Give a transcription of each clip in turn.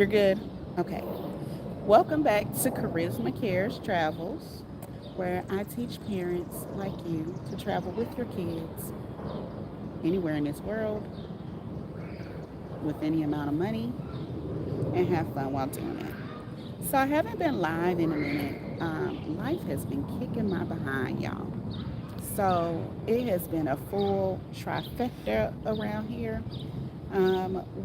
You're good? Okay. Welcome back to Charisma Cares Travels, where I teach parents like you to travel with your kids anywhere in this world with any amount of money and have fun while doing it. So, I haven't been live in a minute. Life has been kicking my behind, y'all. So, it has been a full trifecta around here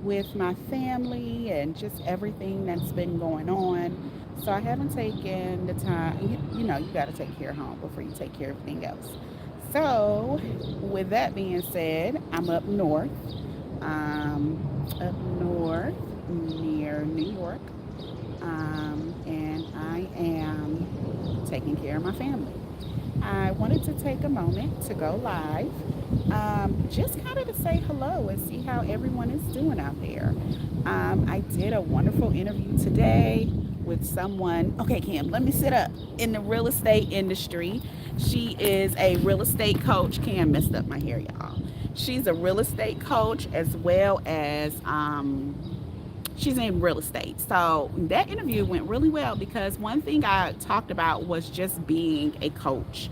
with my family and just everything that's been going on. So I haven't taken the time, you got to take care of home before you take care of everything else. So, with that being said, I'm up north near New York, and I am taking care of my family. I wanted to take a moment to go live, just kind of to say hello and see how everyone is doing out there. I did a wonderful interview today with someone. Okay, Kim, let me sit up. In the real estate industry, she is a real estate coach. Kim messed up my hair, y'all. She's a real estate coach as well as she's in real estate. So that interview went really well because one thing I talked about was just being a coach.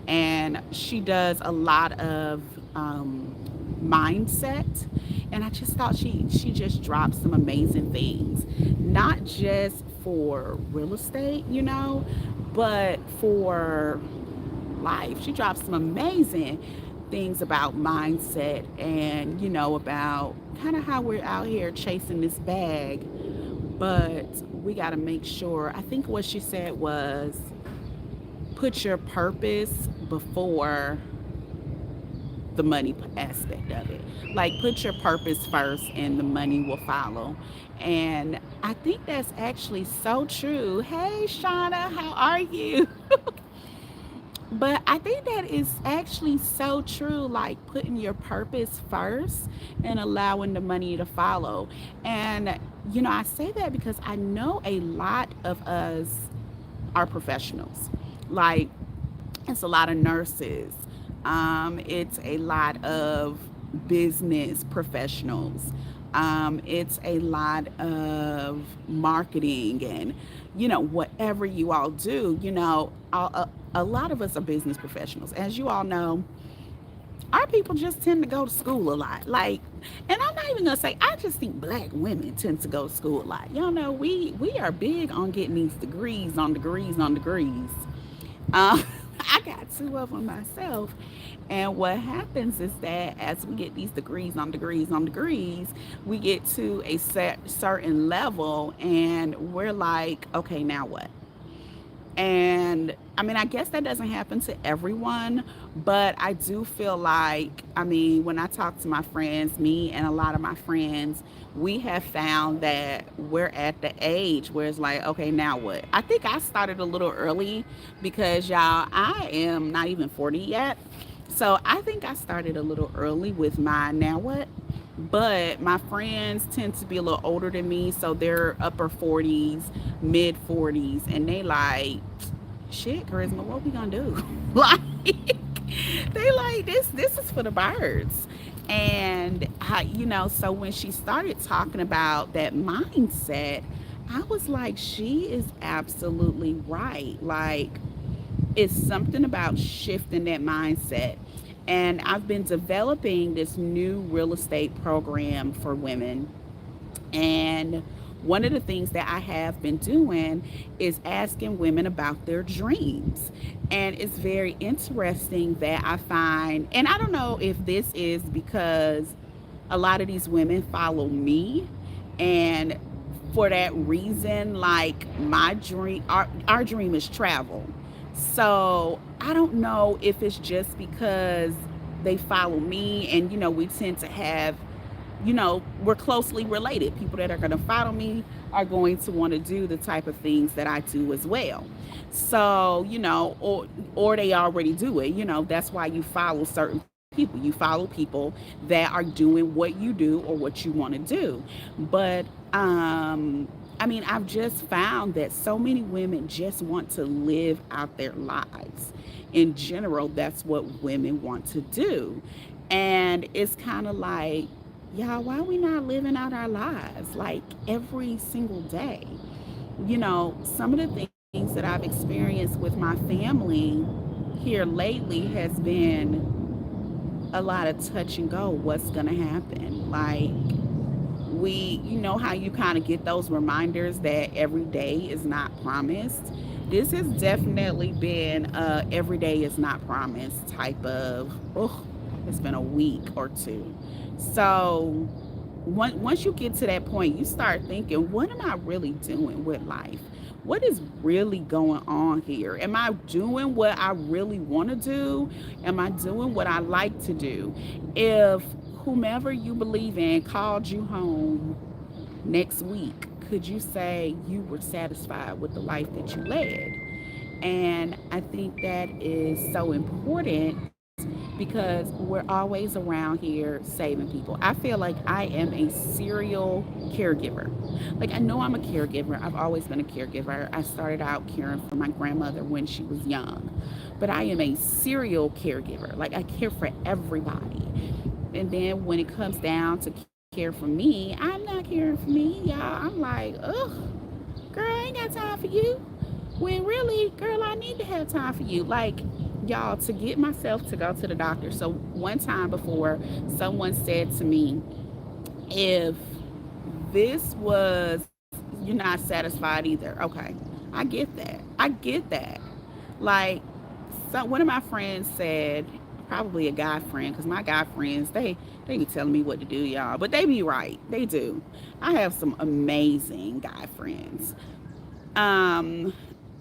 And she does a lot of mindset. And I just thought she just dropped some amazing things, not just for real estate, but for life. She dropped some amazing things about mindset and, about kind of how we're out here chasing this bag. But we got to make sure. I think what she said was put your purpose before the money aspect of it. Like, put your purpose first and the money will follow. And I think that's actually so true. Hey, Shauna, how are you? But I think that is actually so true, like putting your purpose first and allowing the money to follow. And, I say that because I know a lot of us are professionals. Like, it's a lot of nurses, it's a lot of business professionals, it's a lot of marketing and, whatever you all do, a lot of us are business professionals. As you all know, our people just tend to go to school a lot. Like, and I'm not even gonna say, I just think black women tend to go to school a lot. Y'all know we are big on getting these degrees on degrees on degrees. Um, I got two of them myself. And what happens is that as we get these degrees on degrees on degrees, we get to a certain level and we're like, okay, now what? And I mean, I guess that doesn't happen to everyone, but I do feel like, I mean, when I talk to my friends, me and a lot of my friends, we have found that we're at the age where it's like, okay, now what? I think I started a little early because, y'all, I am not even 40 yet. So I think I started a little early with my now what? But my friends tend to be a little older than me, so they're upper 40s, mid 40s, and they like, shit, Charisma, what we gonna do? Like, they like, this is for the birds. And so when she started talking about that mindset, I was like, she is absolutely right. Like, it's something about shifting that mindset. And I've been developing this new real estate program for women. And one of the things that I have been doing is asking women about their dreams. And it's very interesting that I find, and I don't know if this is because a lot of these women follow me. And for that reason, like my dream, our dream is travel. So I don't know if it's just because they follow me and, we tend to have, we're closely related. People that are going to follow me are going to want to do the type of things that I do as well. So, or they already do it. That's why you follow certain people. You follow people that are doing what you do or what you want to do. But I mean, I've just found that so many women just want to live out their lives. In general, that's what women want to do. And it's kind of like, Y'all, why we not living out our lives like every single day? You know, some of the things that I've experienced with my family here lately has been a lot of touch and go. What's going to happen? Like, you know how you kind of get those reminders that every day is not promised. This has definitely been every day is not promised type of, oh, it's been a week or two. So once you get to that point, you start thinking, what am I really doing with life? What is really going on here? Am I doing what I really want to do? Am I doing what I like to do? If whomever you believe in called you home next week, could you say you were satisfied with the life that you led? And I think that is so important because we're always around here saving people. I feel like I am a serial caregiver. Like, I know I'm a caregiver. I've always been a caregiver. I started out caring for my grandmother when she was young. But I am a serial caregiver. Like, I care for everybody. And then when it comes down to care for me, I'm not caring for me, y'all. I'm like, ugh, girl, I ain't got time for you. When really, girl, I need to have time for you. Like, y'all, to get myself to go to the doctor. So one time before, someone said to me, if this was, you're not satisfied either. Okay, I get that. I get that. Like, so one of my friends said, probably a guy friend, because my guy friends, they be telling me what to do, y'all, but they be right. They do. I have some amazing guy friends. Um,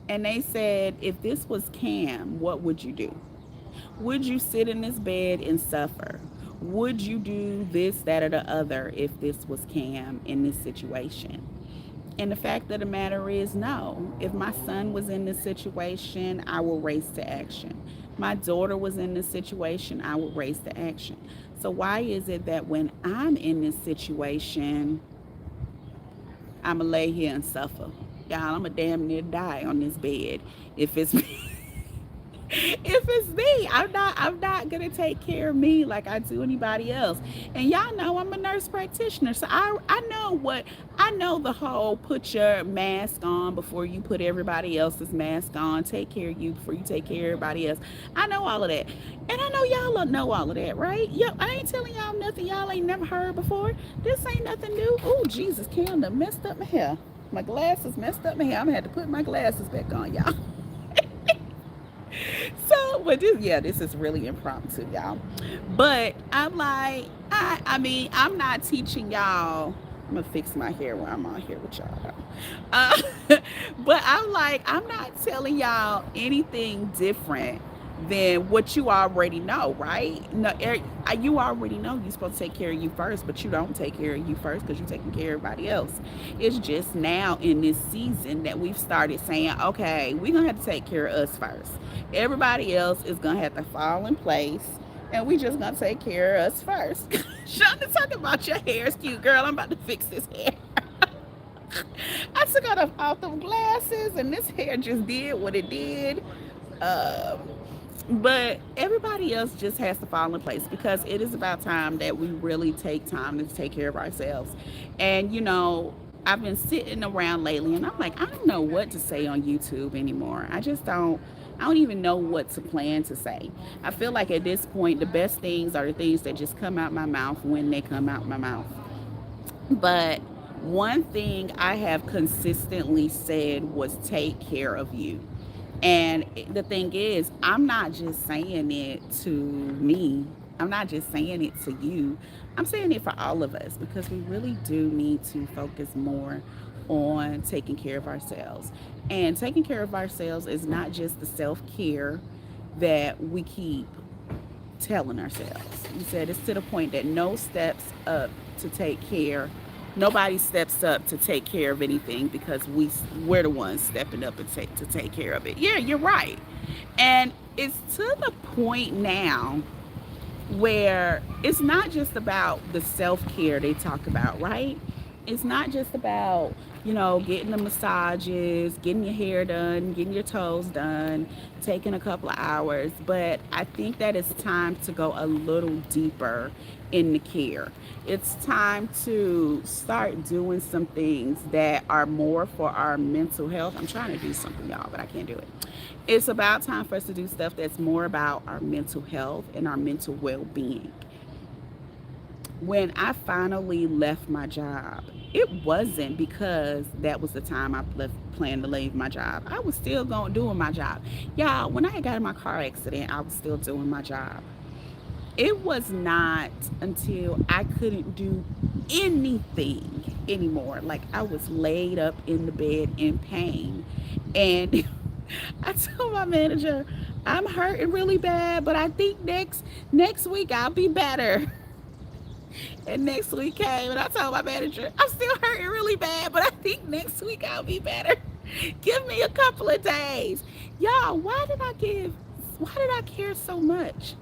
and they said, if this was Cam, what would you do? Would you sit in this bed and suffer? Would you do this, that, or the other if this was Cam in this situation? And the fact of the matter is, no. If my son was in this situation, I will race to action. My daughter was in this situation, I will race to action. So, why is it that when I'm in this situation, I'm going to lay here and suffer? Y'all, I'm going to damn near die on this bed if it's if it's me. I'm not gonna take care of me like I do anybody else. And y'all know I'm a nurse practitioner, so I know the whole put your mask on before you put everybody else's mask on, take care of you before you take care of everybody else. I know all of that. And I know y'all don't know all of that, right? Yo, I ain't telling y'all nothing y'all ain't never heard before. This ain't nothing new. Oh, Jesus, Cam done messed up my hair. My glasses messed up my hair. I'm gonna have to put my glasses back on, y'all. So, but this, yeah, this is really impromptu, y'all. But I'm like, I mean, I'm not teaching y'all. I'm gonna fix my hair while I'm on here with y'all. Uh, but I'm like, I'm not telling y'all anything different than what you already know, right? No, you already know you're supposed to take care of you first, but you don't take care of you first because you're taking care of everybody else. It's just now in this season that we've started saying, okay, we're gonna have to take care of us first. Everybody else is gonna have to fall in place, and we just gonna take care of us first. Shonda, talk about your hair is cute, girl. I'm about to fix this hair. I took out them glasses, and this hair just did what it did. Um, but everybody else just has to fall in place because it is about time that we really take time to take care of ourselves. And you know, I've been sitting around lately and I'm like, I don't know what to say on YouTube anymore. I don't even know what to plan to say. I feel like at this point the best things are the things that just come out my mouth when they come out my mouth. But one thing I have consistently said was take care of you. And the thing is, I'm not just saying it to me. I'm not just saying it to you. I'm saying it for all of us because we really do need to focus more on taking care of ourselves. And taking care of ourselves is not just the self care that we keep telling ourselves. You said it's to the point that no steps up to take care. Nobody steps up to take care of anything because we're the ones stepping up and to take care of it. Yeah, you're right. And it's to the point now where it's not just about the self care they talk about, right? It's not just about, you know, getting the massages, getting your hair done, getting your toes done, taking a couple of hours, but I think that it's time to go a little deeper in the care. It's time to start doing some things that are more for our mental health. I'm trying to do something, y'all, but I can't do it. It's about time for us to do stuff that's more about our mental health and our mental well being. When I finally left my job, it wasn't because that was the time I left planned to leave my job. I was still going doing my job. Y'all, when I had got in my car accident, I was still doing my job. It was not until I couldn't do anything anymore. Like I was laid up in the bed in pain. And I told my manager, I'm hurting really bad, but I think next week I'll be better. And next week came, and I told my manager, I'm still hurting really bad, but I think next week I'll be better. Give me a couple of days. Y'all, why did I care so much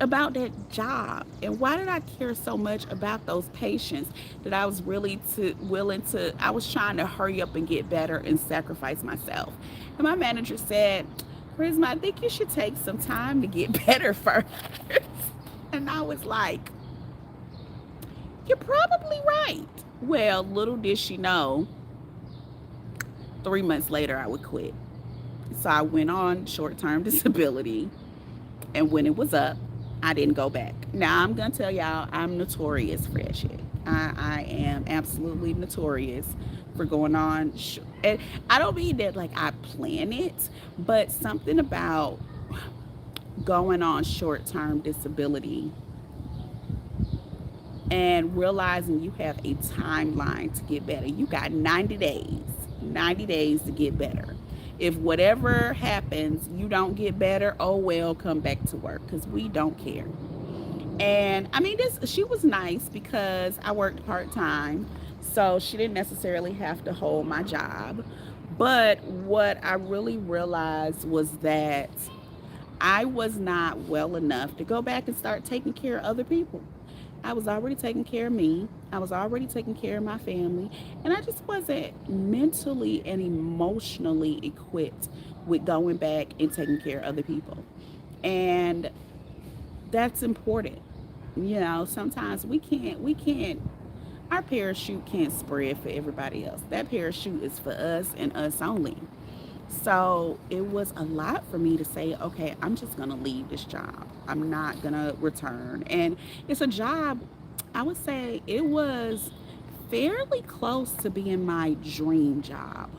about that job? And why did I care so much about those patients that I was really willing to, I was trying to hurry up and get better and sacrifice myself. And my manager said, Charisma, I think you should take some time to get better first. And I was like, you're probably right. Well, little did she know, 3 months later, I would quit. So I went on short term disability. And when it was up, I didn't go back. Now, I'm going to tell y'all, I'm notorious for that shit. I am absolutely notorious for going on. And I don't mean that like I plan it, but something about going on short term disability and realizing you have a timeline to get better. You got 90 days to get better. If whatever happens, you don't get better, oh well, come back to work because we don't care. And I mean, this she was nice because I worked part time, so she didn't necessarily have to hold my job. But what I really realized was that I was not well enough to go back and start taking care of other people. I was already taking care of me. I was already taking care of my family. And I just wasn't mentally and emotionally equipped with going back and taking care of other people. And that's important. You know, sometimes we can't our parachute can't spread for everybody else. That parachute is for us and us only. So it was a lot for me to say, okay, I'm just going to leave this job. I'm not going to return. And it's a job, I would say it was fairly close to being my dream job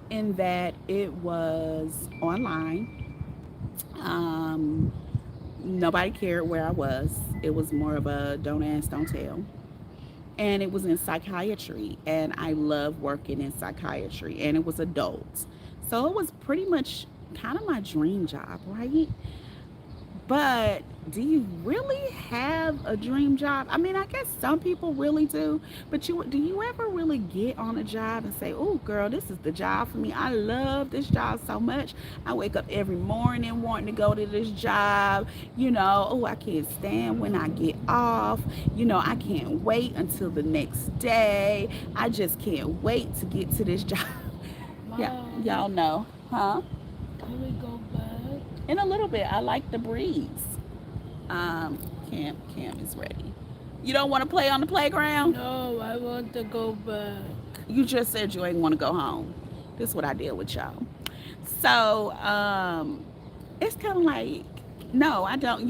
in that it was online. Um, Nobody cared where I was. It was more of a don't ask, don't tell. And it was in psychiatry, and I love working in psychiatry, and it was adults, so it was pretty much kind of my dream job, right? But do you really have a dream job? I mean, I guess some people really do, but do you ever really get on a job and say, "Oh, girl, this is the job for me. I love this job so much. I wake up every morning wanting to go to this job. You know, oh, I can't stand when I get off. You know, I can't wait until the next day. I just can't wait to get to this job." Yeah, Mom, y'all know, huh? can we go back? In a little bit, I like the breeze. Um, Cam is ready. You don't want to play on the playground? No, I want to go back. You just said you ain't want to go home. This is what I deal with y'all. So, it's kind of like, no, I don't.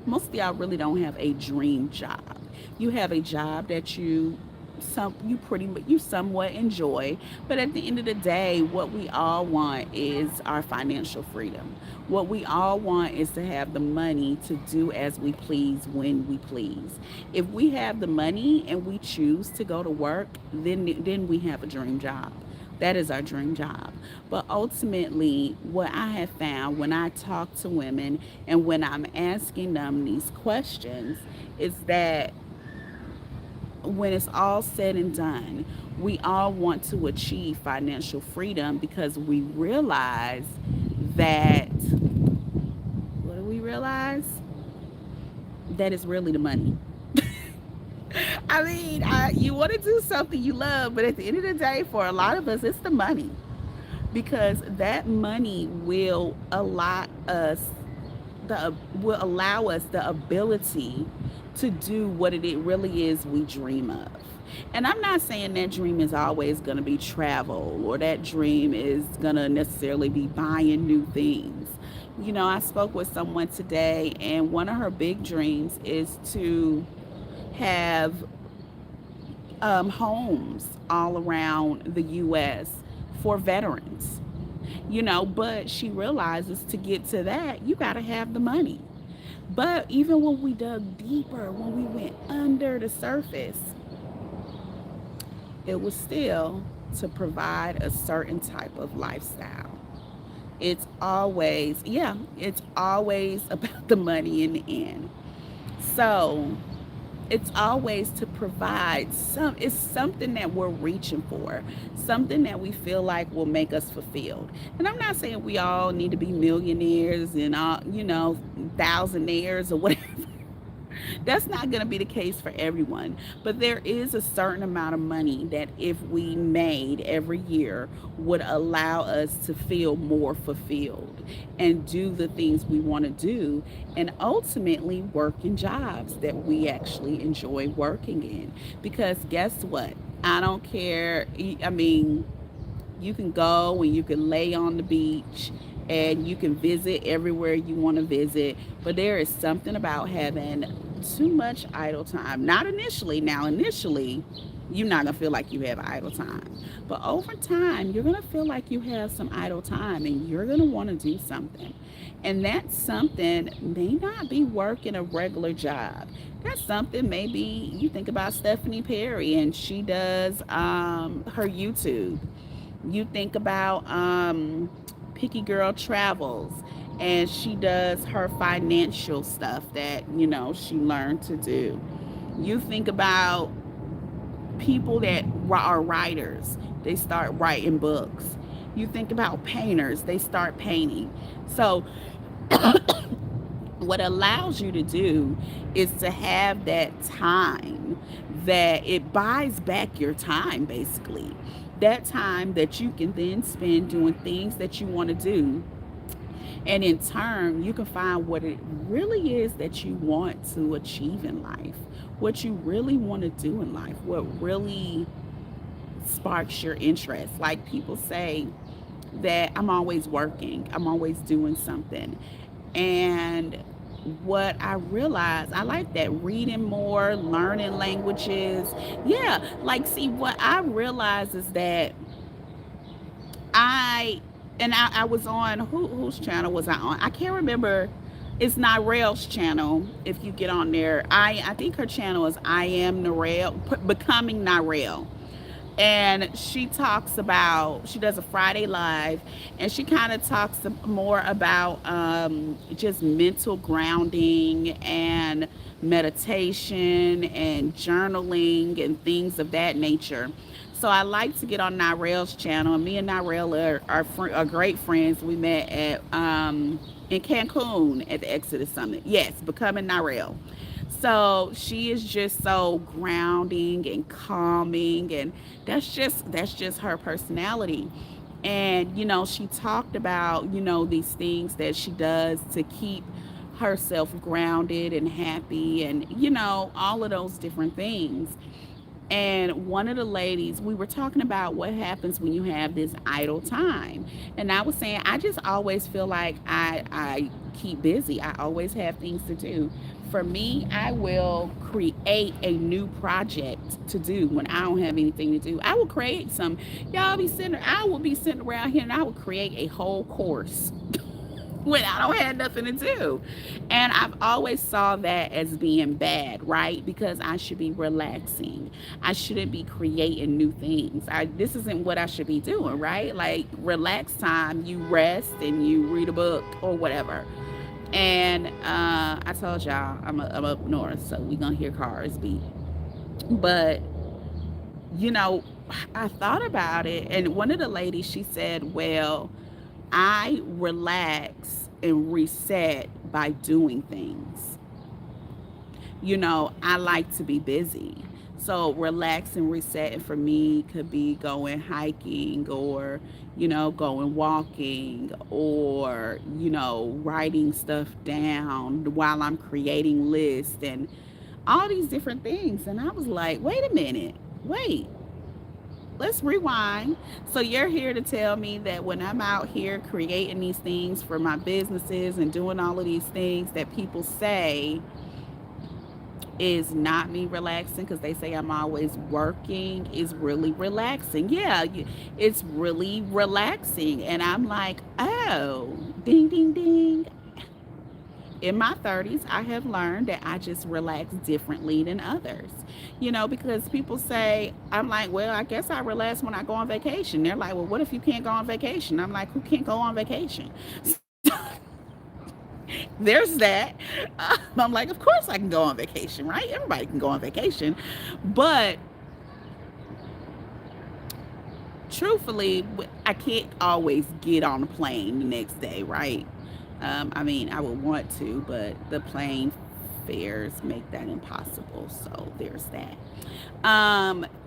Most of y'all really don't have a dream job. You have a job that you somewhat enjoy, but at the end of the day, what we all want is our financial freedom. What we all want is to have the money to do as we please when we please. If we have the money and we choose to go to work, then we have a dream job. That is our dream job. But ultimately, what I have found when I talk to women and when I'm asking them these questions is that when it's all said and done, we all want to achieve financial freedom because we realize that, what do we realize? That is really the money. You want to do something you love, but at the end of the day, for a lot of us, it's the money, because that money will allow us the ability to do what it really is we dream of. And I'm not saying that dream is always going to be travel, or that dream is going to necessarily be buying new things. I spoke with someone today, and one of her big dreams is to have homes all around the U.S. for veterans. But she realizes to get to that, you got to have the money. But even when we dug deeper, when we went under the surface, it was still to provide a certain type of lifestyle. It's always about the money in the end. So it's always to provide it's something that we're reaching for, something that we feel like will make us fulfilled. And I'm not saying we all need to be millionaires and all, thousandaires or whatever. That's not going to be the case for everyone, but there is a certain amount of money that if we made every year would allow us to feel more fulfilled and do the things we want to do, and ultimately work in jobs that we actually enjoy working in. Because guess what? I don't care. I mean, you can go and you can lay on the beach and you can visit everywhere you want to visit, but there is something about having too much idle time. Not initially. Now, initially, you're not going to feel like you have idle time. But over time, you're going to feel like you have some idle time and you're going to want to do something. And that something may not be working a regular job. That's something, maybe you think about Stephanie Perry and she does her YouTube. You think about Picky Girl Travels, and she does her financial stuff that, she learned to do. You think about people that are writers, they start writing books. You think about painters, they start painting. So, what allows you to do is to have that time, that it buys back your time, basically. That time that you can then spend doing things that you want to do, and in turn you can find what it really is that you want to achieve in life, what you really want to do in life, what really sparks your interest. Like people say that I'm always working, I'm always doing something. And what I realized, I like that, reading more, learning languages. Yeah, like, see, what I realized is that I I was on, whose channel was I on? I can't remember. It's Narelle's channel. If you get on there, I think her channel is I am Narelle, becoming Narelle. And she does a Friday live, and she kind of talks more about just mental grounding and meditation and journaling and things of that nature. So I like to get on Nirel's channel. And me and Nirel are great friends. We met at in Cancun at the Exodus Summit. Yes, becoming Nirel. So she is just so grounding and calming, and that's just her personality. And she talked about these things that she does to keep herself grounded and happy, and all of those different things. And one of the ladies, we were talking about what happens when you have this idle time. And I was saying, I just always feel like I keep busy. I always have things to do. For me, I will create a new project to do when I don't have anything to do. I will create some. I will be sitting around here and I will create a whole course when I don't have nothing to do. And I've always saw that as being bad, right? Because I should be relaxing. I shouldn't be creating new things. This isn't what I should be doing, right? Like, relax time, you rest and you read a book or whatever. And I told y'all I'm up north, so we gonna hear cars beat. But you know, I thought about it, and one of the ladies, she said, "Well, I relax and reset by doing things. I like to be busy. So relaxing, resetting for me could be going hiking or, going walking or, writing stuff down while I'm creating lists and all these different things. And I was like, wait a minute, wait, let's rewind. So you're here to tell me that when I'm out here creating these things for my businesses and doing all of these things that people say is not me relaxing because they say I'm always working is really relaxing. Yeah, it's really relaxing. And I'm like, oh, ding, ding, ding. In my 30s, I have learned that I just relax differently than others. Because people say, I'm like, well, I guess I relax when I go on vacation. They're like, well, what if you can't go on vacation? I'm like, who can't go on vacation? There's that. I'm like, of course I can go on vacation, right? Everybody can go on vacation. But truthfully, I can't always get on a plane the next day, right? I mean, I would want to, but the plane fares make that impossible. So there's that.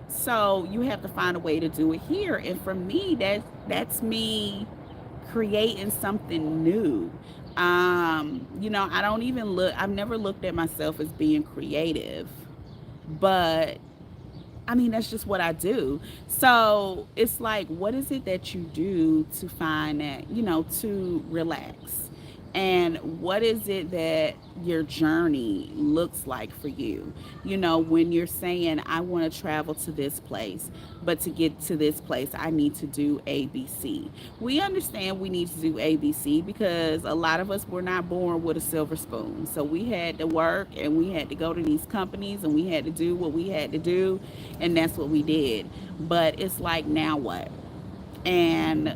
So you have to find a way to do it here, and for me, that's me creating something new. I don't even look. I've never looked at myself as being creative, but I mean, that's just what I do. So it's like, what is it that you do to find that, to relax? And what is it that your journey looks like for you? When you're saying, I want to travel to this place, but to get to this place, I need to do ABC. We understand we need to do ABC because a lot of us were not born with a silver spoon. So we had to work and we had to go to these companies and we had to do what we had to do. And that's what we did. But it's like, now what? And,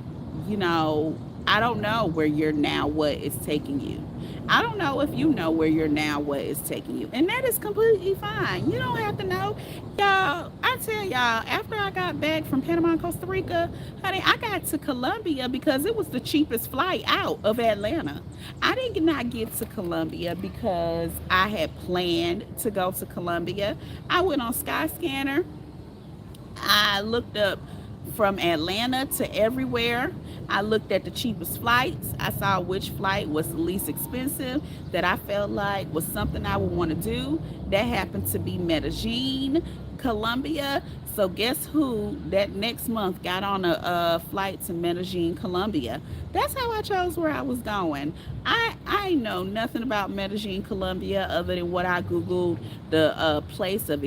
you know, I don't know where your now what is taking you. I don't know if you know where your now what is taking you. And that is completely fine. You don't have to know. Y'all, I tell y'all, after I got back from Panama and Costa Rica, honey, I got to Colombia because it was the cheapest flight out of Atlanta. I did not get to Colombia because I had planned to go to Colombia. I went on Skyscanner. I looked up from Atlanta to everywhere. I looked at the cheapest flights. I saw which flight was the least expensive that I felt like was something I would want to do. That happened to be Medellin, Colombia. So guess who that next month got on a flight to Medellin, Colombia? That's how I chose where I was going. I know nothing about Medellin, Colombia other than what I googled, the place of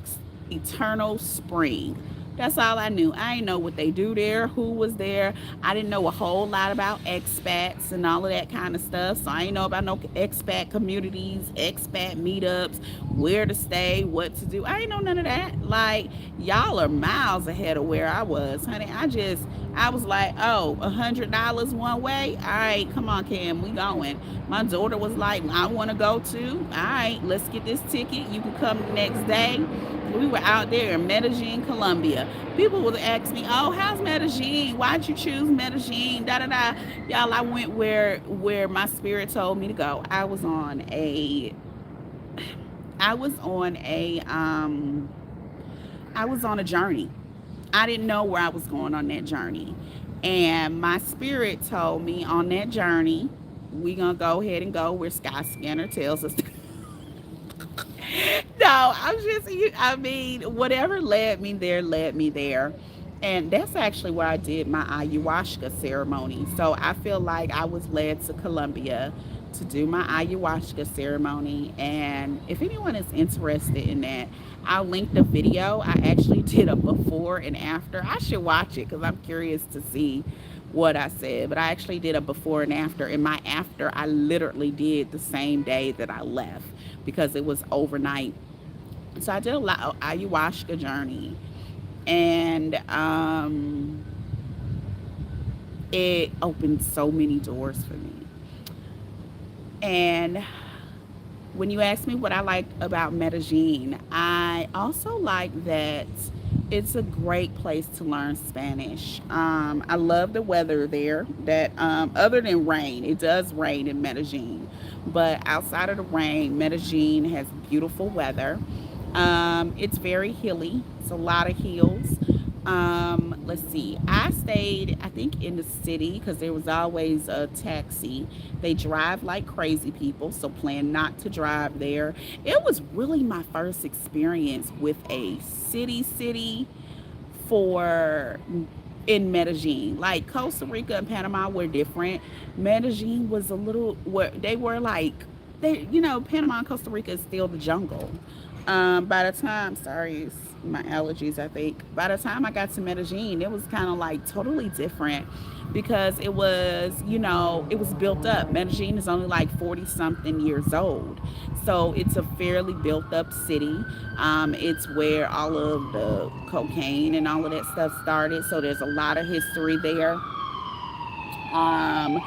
eternal spring. That's all I knew. I didn't know what they do there, who was there. I didn't know a whole lot about expats and all of that kind of stuff. So I didn't know about no expat communities, expat meetups, where to stay, what to do. I didn't know none of that. Like, y'all are miles ahead of where I was, honey. I was like, oh, $100 one way. All right, come on, Cam, we going. My daughter was like, I want to go too. All right, let's get this ticket. You can come the next day. We were out there in Medellin, Colombia. People would ask me, "Oh, how's Medellin? Why'd you choose Medellin?" Da da da. Y'all, I went where my spirit told me to go. I was on a I was on a journey. I didn't know where I was going on that journey, and my spirit told me on that journey, we gonna go ahead and go where Skyscanner tells us to. No, I mean, whatever led me there, led me there. And that's actually where I did my ayahuasca ceremony. So I feel like I was led to Colombia to do my ayahuasca ceremony. And if anyone is interested in that, I'll link the video. I actually did a before and after. I should watch it because I'm curious to see what I said. But I actually did a before and after. And my after, I literally did the same day that I left because it was overnight. So I did a lot of ayahuasca journey, and it opened so many doors for me. And when you ask me what I like about Medellin, I also like that it's a great place to learn Spanish. I love the weather there. That other than rain, it does rain in Medellin, but outside of the rain, Medellin has beautiful weather. It's very hilly. It's a lot of hills. Let's see. I stayed, I think, in the city because there was always a taxi. They drive like crazy people, so plan not to drive there. It was really my first experience with a city for in Medellin. Like Costa Rica and Panama were different. Medellin was a little where they were like Panama and Costa Rica is still the jungle. By the time, sorry, it's my allergies, I think. By the time I got to Medellin, it was kind of like totally different because it was built up. Medellin is only like 40 something years old. So it's a fairly built up city. It's where all of the cocaine and all of that stuff started. So there's a lot of history there. Um,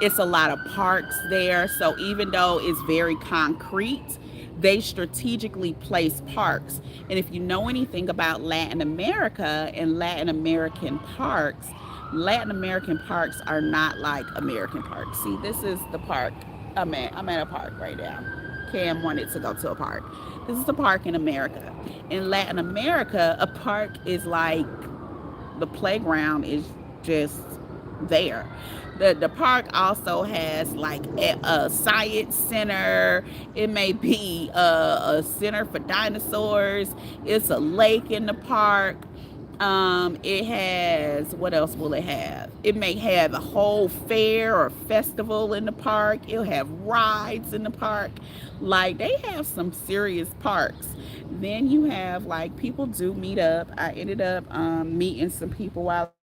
it's a lot of parks there. So even though it's very concrete, they strategically place parks. And if you know anything about Latin America and Latin American parks are not like American parks. See, this is the park. I'm at a park right now. Cam wanted to go to a park. This is the park in America. In Latin America, a park is like the playground is just there. The park also has like a science center. It may be a center for dinosaurs. It's a lake in the park. It has, what else will it have? It may have a whole fair or festival in the park. It'll have rides in the park. Like they have some serious parks. Then you have like people do meet up. I ended up meeting some people while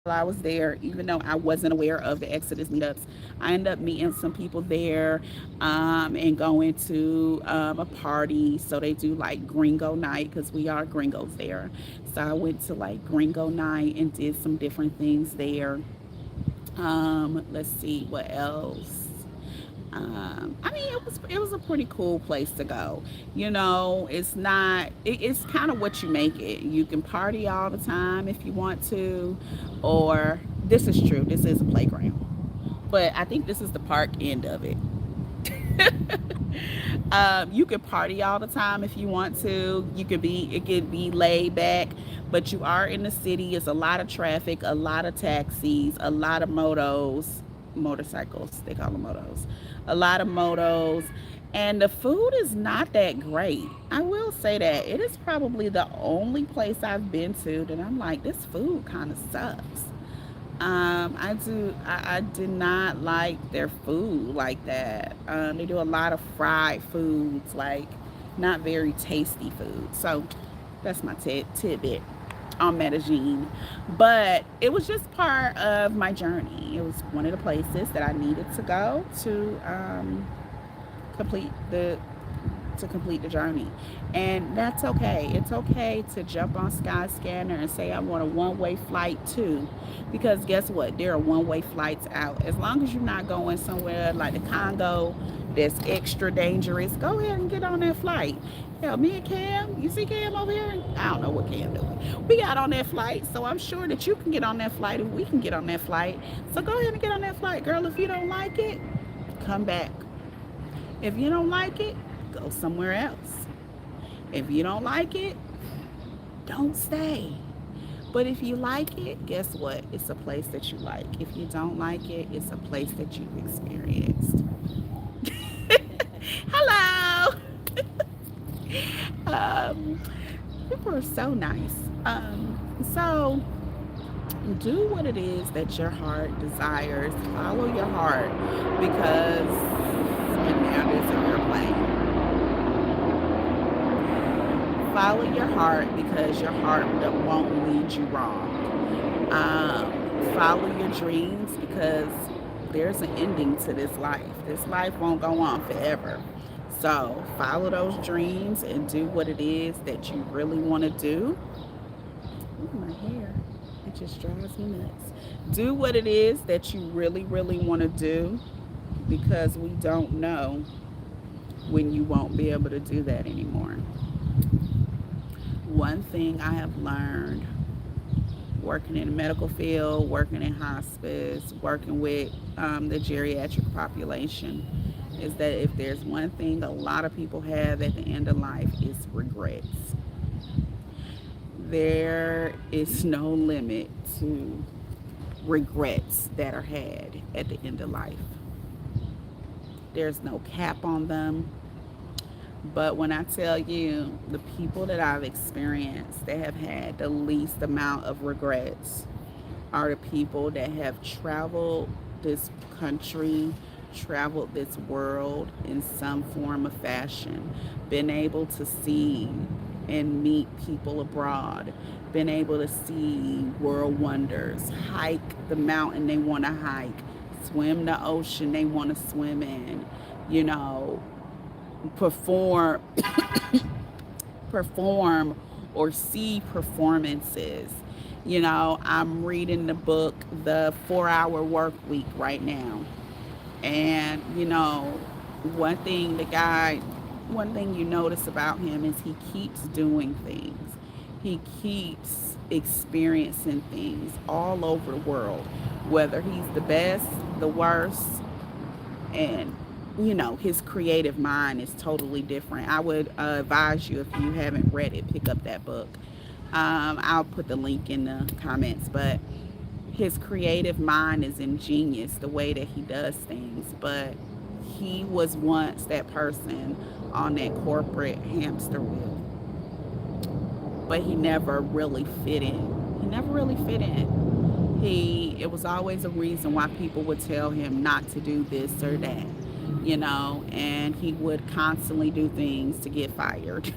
I was there, even though I wasn't aware of the Exodus meetups. I ended up meeting some people there and going to a party. So they do like Gringo night because we are gringos there. So I went to like Gringo night and did some different things there. Let's see what else. I mean, it was a pretty cool place to go. It's not. It's kind of what you make it. You can party all the time if you want to, or this is true. This is a playground, but I think this is the park end of it. You could party all the time if you want to. It could be laid back, but you are in the city. It's a lot of traffic, a lot of taxis, a lot of motorcycles. They call them motos. A lot of motos, and the food is not that great. I will say that it is probably the only place I've been to that I'm like, this food kind of sucks. I did not like their food like that. They do a lot of fried foods, like not very tasty food. So that's my tidbit on Medellin. But it was just part of my journey. It was one of the places that I needed to go complete the to complete the journey. And that's okay. It's okay to jump on Skyscanner and say I want a one-way flight too. Because guess what? There are one-way flights out. As long as you're not going somewhere like the Congo that's extra dangerous, go ahead and get on that flight. Hell, me and Cam, you see Cam over here? I don't know what Cam doing. We got on that flight, so I'm sure that you can get on that flight if we can get on that flight. So go ahead and get on that flight, girl. If you don't like it, come back. If you don't like it, go somewhere else. If you don't like it, don't stay. But if you like it, guess what? It's a place that you like. If you don't like it, it's a place that you've experienced. Hello. um, People are so nice. So do what it is that your heart desires. Follow your heart because, and now there's a airplane. Follow your heart because your heart won't lead you wrong. Follow your dreams because there's an ending to this life. This life won't go on forever. So follow those dreams and do what it is that you really want to do. Ooh, my hair. It just drives me nuts. Do what it is that you really want to do because we don't know when you won't be able to do that anymore. One thing I have learned working in the medical field, working in hospice, working with the geriatric population is that if there's one thing a lot of people have at the end of life is regrets. There is no limit to regrets that are had at the end of life. There's no cap on them. But when I tell you the people that I've experienced that have had the least amount of regrets are the people that have traveled this country, traveled this world in some form of fashion, been able to see and meet people abroad, been able to see world wonders, hike the mountain they want to hike, swim the ocean they want to swim in, you know, perform perform or see performances. You know, I'm reading the book The 4 Hour Work Week right now. And, you know, one thing you notice about him is he keeps doing things. He keeps experiencing things all over the world, whether he's the best, the worst, and you know his creative mind is totally different. I would advise you, if you haven't read it, pick up that book. I'll put the link in the comments, but his creative mind is ingenious the way that he does things. But he was once that person on that corporate hamster wheel, but he never really fit in. He never really fit in. It was always a reason why people would tell him not to do this or that, you know, and he would constantly do things to get fired.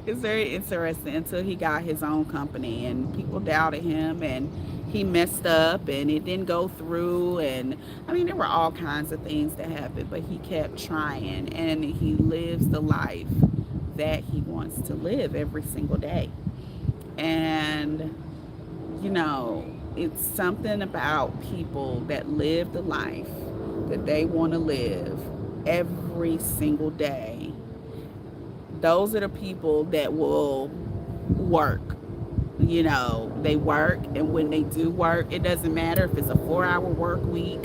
It's very interesting until he got his own company and people doubted him and he messed up and it didn't go through. And I mean, there were all kinds of things that happened, but he kept trying and he lives the life that he wants to live every single day. And you know, it's something about people that live the life that they want to live every single day. Those are the people that will work. You know, they work, and when they do work, it doesn't matter if it's a 4 hour work week,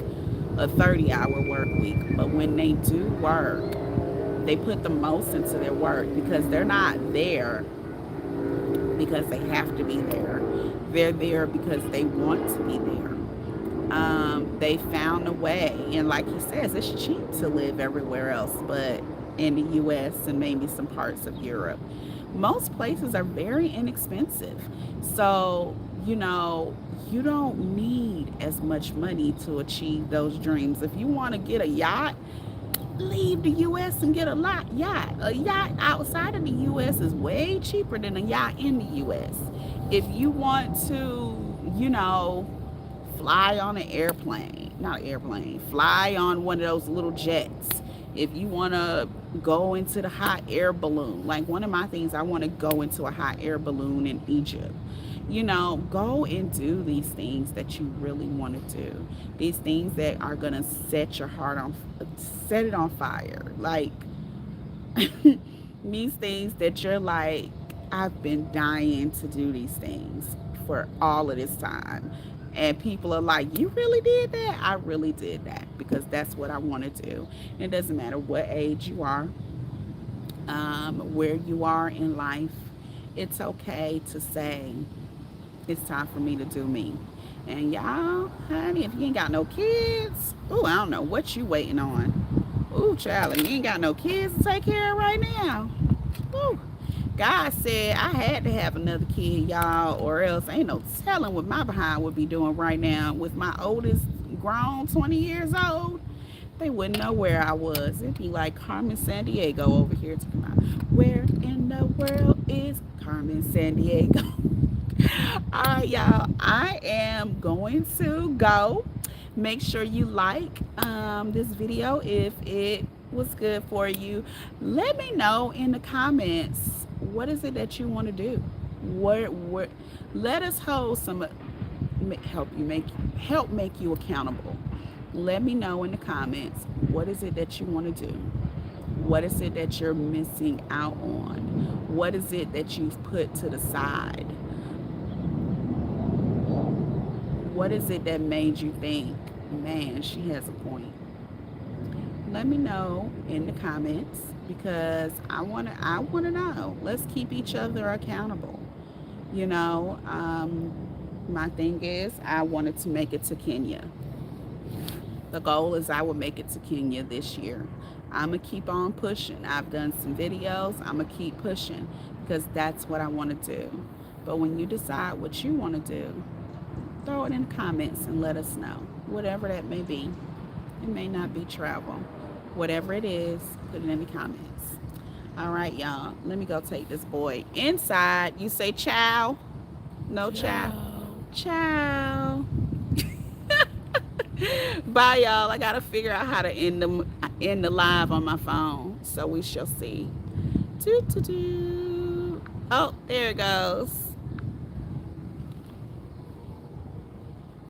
a 30-hour work week, but when they do work, they put the most into their work because they're not there because they have to be there. They're there because they want to be there. They found a way, and like he says, it's cheap to live everywhere else, but in the U.S. and maybe some parts of Europe, most places are very inexpensive. So you know, you don't need as much money to achieve those dreams. If you want to get a yacht, leave the U.S. and get a yacht. A yacht outside of the U.S. is way cheaper than a yacht in the U.S. If you want to, you know, fly on an airplane, not an airplane, fly on one of those little jets. If you want to go into the hot air balloon, like one of my things, I want to go into a hot air balloon in Egypt. You know, go and do these things that you really want to do. These things that are going to set your heart on, set it on fire. Like, these things that you're like, I've been dying to do these things for all of this time. And people are like, you really did that? I really did that because that's what I want to do. It doesn't matter what age you are, where you are in life. It's okay to say, it's time for me to do me. And y'all, honey, if you ain't got no kids, ooh, I don't know what you waiting on. Ooh, Charlie, you ain't got no kids to take care of right now. Ooh. God said I had to have another kid, y'all, or else ain't no telling what my behind would be doing right now with my oldest grown 20 years old. They wouldn't know where I was. It'd be like Carmen Sandiego over here talking about, where in the world is Carmen Sandiego? All right, y'all. I am going to go. Make sure you like this video if it was good for you. Let me know in the comments, what is it that you want to do? What let us hold some help make you accountable. Let me know in the comments, what is it that you want to do? What is it that you're missing out on? What is it that you've put to the side? What is it that made you think, man, she has a point? let me know in the comments because I wanna know. Let's keep each other accountable. You know, my thing is I wanted to make it to Kenya. The goal is I will make it to Kenya this year. I'm going to keep on pushing. I've done some videos. I'm going to keep pushing because that's what I want to do. But when you decide what you want to do, throw it in the comments and let us know. Whatever that may be. It may not be travel. Whatever it is, put it in the comments. All right, y'all. Let me go take this boy inside. You say ciao. No ciao. Ciao. Ciao. Bye, y'all. I gotta figure out how to end the live on my phone. So we shall see. Doo, doo, doo. Oh, there it goes.